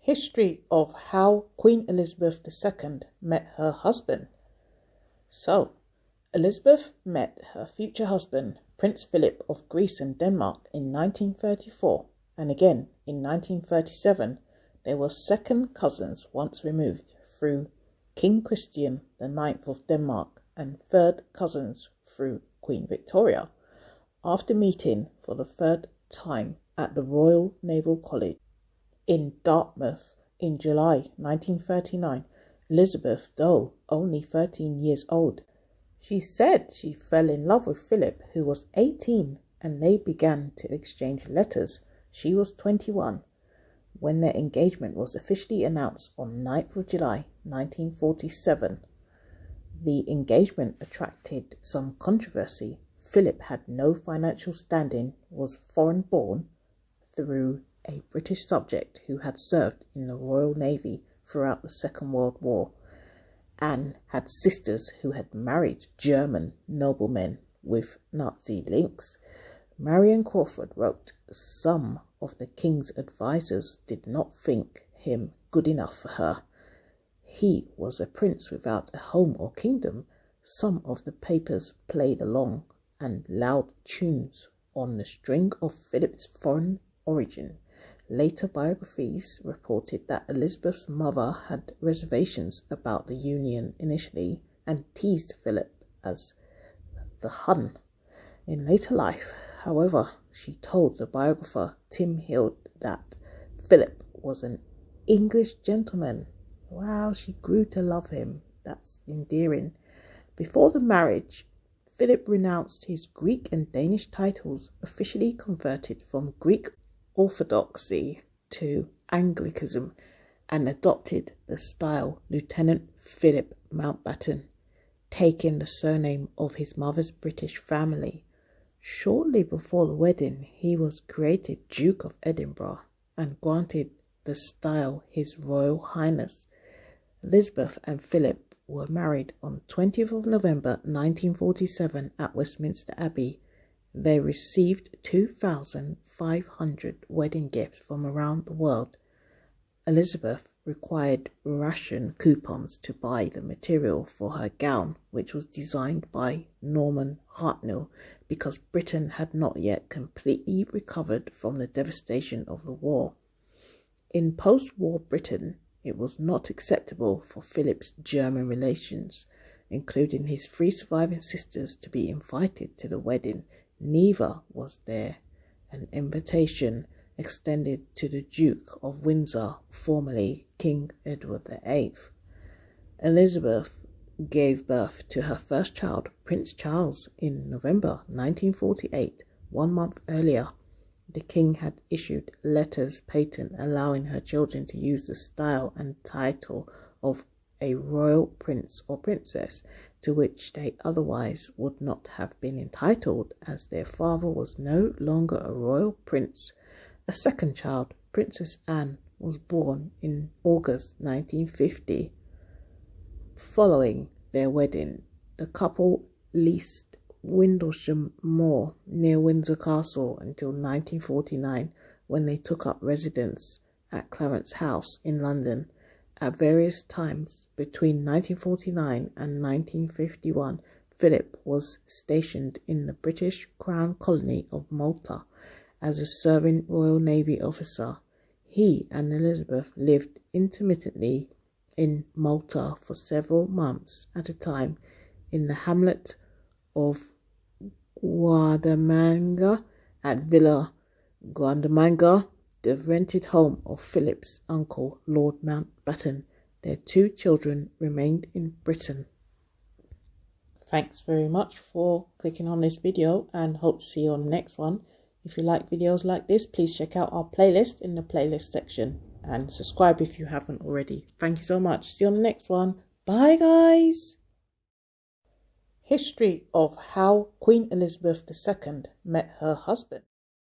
History of how Queen Elizabeth II met her husband. So, Elizabeth met her future husband, Prince Philip of Greece and Denmark, in 1934, and again in 1937. They were second cousins once removed through King Christian IX of Denmark and third cousins through Queen Victoria. After meeting for the third time at the Royal Naval College in Dartmouth in July 1939, Elizabeth, though only 13 years old, she said she fell in love with Philip, who was 18, and they began to exchange letters. She was 21 when their engagement was officially announced on 9th of July 1947. The engagement attracted some controversy. Philip had no financial standing, was foreign-born through a British subject who had served in the Royal Navy throughout the Second World War, and had sisters who had married German noblemen with Nazi links. Marion Crawford wrote, "Some of the king's advisers did not think him good enough for her. He was a prince without a home or kingdom." Some of the papers played along and loud tunes on the string of Philip's foreign origin. Later biographies reported that Elizabeth's mother had reservations about the union initially and teased Philip as the Hun. In later life, however, she told the biographer Tim Hill that Philip was an English gentleman. Wow, she grew to love him. That's endearing. Before the marriage, Philip renounced his Greek and Danish titles, officially converted from Greek Orthodoxy to Anglicanism, and adopted the style Lieutenant Philip Mountbatten, taking the surname of his mother's British family. Shortly before the wedding, he was created Duke of Edinburgh and granted the style His Royal Highness. Elizabeth and Philip were married on 20th of November 1947 at Westminster Abbey. They received 2,500 wedding gifts from around the world. Elizabeth required ration coupons to buy the material for her gown, which was designed by Norman Hartnell, because Britain had not yet completely recovered from the devastation of the war. In post-war Britain, it was not acceptable for Philip's German relations, including his 3 surviving sisters, to be invited to the wedding. Neither was there an invitation extended to the Duke of Windsor, formerly King Edward VIII. Elizabeth gave birth to her first child, Prince Charles, in November 1948. 1 month earlier, the king had issued letters patent allowing her children to use the style and title of a royal prince or princess, to which they otherwise would not have been entitled, as their father was no longer a royal prince. A second child, Princess Anne, was born in August 1950. Following their wedding, the couple leased Windlesham Moor near Windsor Castle until 1949, when they took up residence at Clarence House in London. At various times between 1949 and 1951, Philip was stationed in the British Crown colony of Malta as a serving Royal Navy officer. He and Elizabeth lived intermittently in Malta for several months at a time in the hamlet of Guardamanga at Villa Guardamanga, the rented home of Philip's uncle, Lord Mountbatten. Their 2 children remained in Britain. Thanks very much for clicking on this video, and hope to see you on the next one. If you like videos like this, please check out our playlist in the playlist section and subscribe if you haven't already. Thank you so much. See you on the next one. Bye, guys. History of how Queen Elizabeth II met her husband.